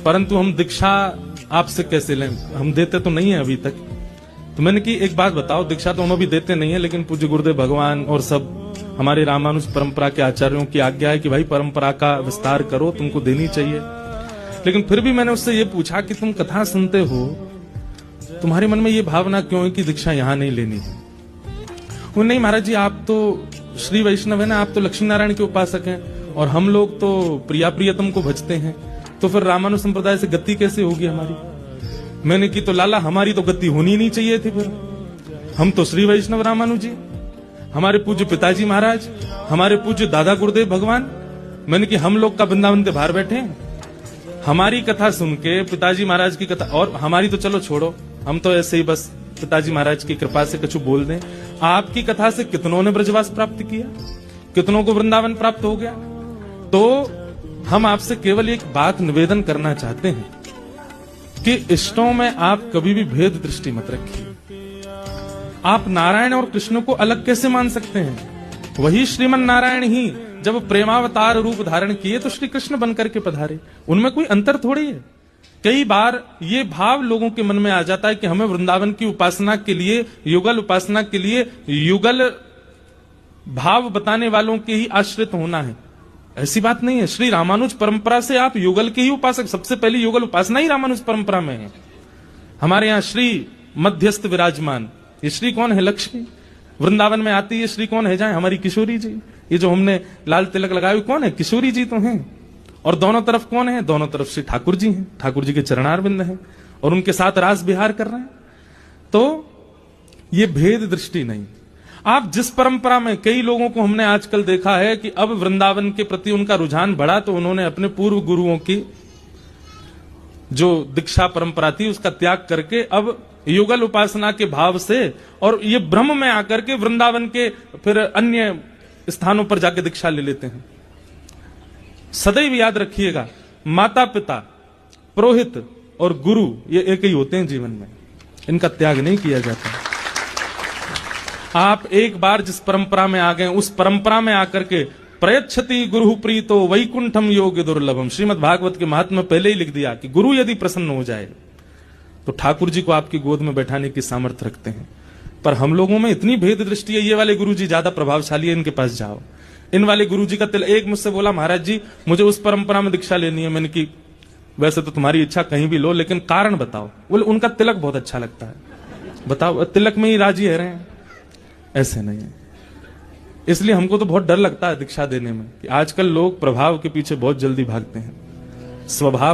परंतु हम दीक्षा आपसे कैसे लें, हम देते तो नहीं है अभी तक। तो मैंने कि एक बात बताओ, दीक्षा तो हम अभी देते नहीं है, लेकिन पूज्य गुरुदेव भगवान और सब हमारे रामानुज परंपरा के आचार्यों की आज्ञा है कि भाई परंपरा का विस्तार करो, तुमको देनी चाहिए। लेकिन फिर भी मैंने उससे ये पूछा कि तुम कथा सुनते हो, तुम्हारे मन में ये भावना क्यों है कि दीक्षा यहां नहीं लेनी है? वो नहीं महाराज जी, आप तो श्री वैष्णव है ना, आप तो लक्ष्मी नारायण के उपासक हैं और हम लोग तो प्रिया प्रियतम को भजते हैं, तो फिर रामानुज संप्रदाय से गति कैसे होगी हमारी? मैंने की तो लाला हमारी तो गति होनी नहीं चाहिए थी, फिर हम तो श्री वैष्णव रामानुज जी, हमारे पूज्य पिताजी महाराज, हमारे पूज्य दादा गुरुदेव भगवान, मैंने कि हम लोग का वृंदावन के बाहर बैठे हैं। हमारी कथा सुन के पिताजी महाराज की कथा, और हमारी तो चलो छोड़ो, हम तो ऐसे ही बस पिताजी महाराज की कृपा से कुछ बोल दें। आपकी कथा से कितनों ने ब्रजवास प्राप्त किया, कितनों को वृंदावन प्राप्त हो गया। तो हम आपसे केवल एक बात निवेदन करना चाहते हैं कि इष्टों में आप कभी भी भेद दृष्टि मत रखिए। आप नारायण और कृष्ण को अलग कैसे मान सकते हैं? वही श्रीमन नारायण ही जब प्रेमावतार रूप धारण किए तो श्री कृष्ण बनकर के पधारे, उनमें कोई अंतर थोड़ी है। कई बार ये भाव लोगों के मन में आ जाता है कि हमें वृंदावन की उपासना के लिए, युगल उपासना के लिए युगल भाव बताने वालों के ही आश्रित होना है। ऐसी बात नहीं है। श्री रामानुज परंपरा से आप युगल के ही उपासक, सबसे पहली युगल उपासना ही रामानुज परंपरा में है। हमारे यहाँ श्री मध्यस्थ विराजमान, ये श्री कौन है? लक्ष्मी। वृंदावन में आती है श्री कौन है? जाए हमारी किशोरी जी। ये जो हमने लाल तिलक लगाए कौन है? किशोरी जी तो हैं। और दोनों तरफ कौन है? दोनों तरफ श्री ठाकुर जी हैं, ठाकुर जी के चरणारविंद हैं और उनके साथ रास विहार कर रहे हैं। तो ये भेद दृष्टि नहीं। आप जिस परंपरा में, कई लोगों को हमने आजकल देखा है कि अब वृंदावन के प्रति उनका रुझान बढ़ा तो उन्होंने अपने पूर्व गुरुओं की जो दीक्षा परंपरा थी उसका त्याग करके अब युगल उपासना के भाव से और ये ब्रह्म में आकर के वृंदावन के फिर अन्य स्थानों पर जाके दीक्षा ले लेते हैं। सदैव याद रखिएगा, माता पिता, पुरोहित और गुरु ये एक ही होते हैं जीवन में, इनका त्याग नहीं किया जाता। आप एक बार जिस परंपरा में आ गए, उस परंपरा में आकर के प्रयच्छति गुरु प्रीतो वैकुंठम योग्य दुर्लभम, श्रीमद् भागवत के महात्मा में पहले ही लिख दिया कि गुरु यदि प्रसन्न हो जाए तो ठाकुर जी को आपकी गोद में बैठाने की सामर्थ्य रखते हैं। पर हम लोगों में इतनी भेद दृष्टि है, ये वाले गुरु जी ज्यादा प्रभावशाली है, इनके पास जाओ। इन वाले गुरु जी का तिलक, एक मुझसे बोला महाराज जी मुझे उस परंपरा में दीक्षा लेनी है। मैंने की वैसे तो तुम्हारी इच्छा कहीं भी लो, लेकिन कारण बताओ। बोले उनका तिलक बहुत अच्छा लगता है। बताओ, तिलक में ही राजी है रहे हैं? ऐसे नहीं है। इसलिए हमको तो बहुत डर लगता है दीक्षा देने में कि आजकल लोग प्रभाव के पीछे बहुत जल्दी भागते हैं। स्वभाव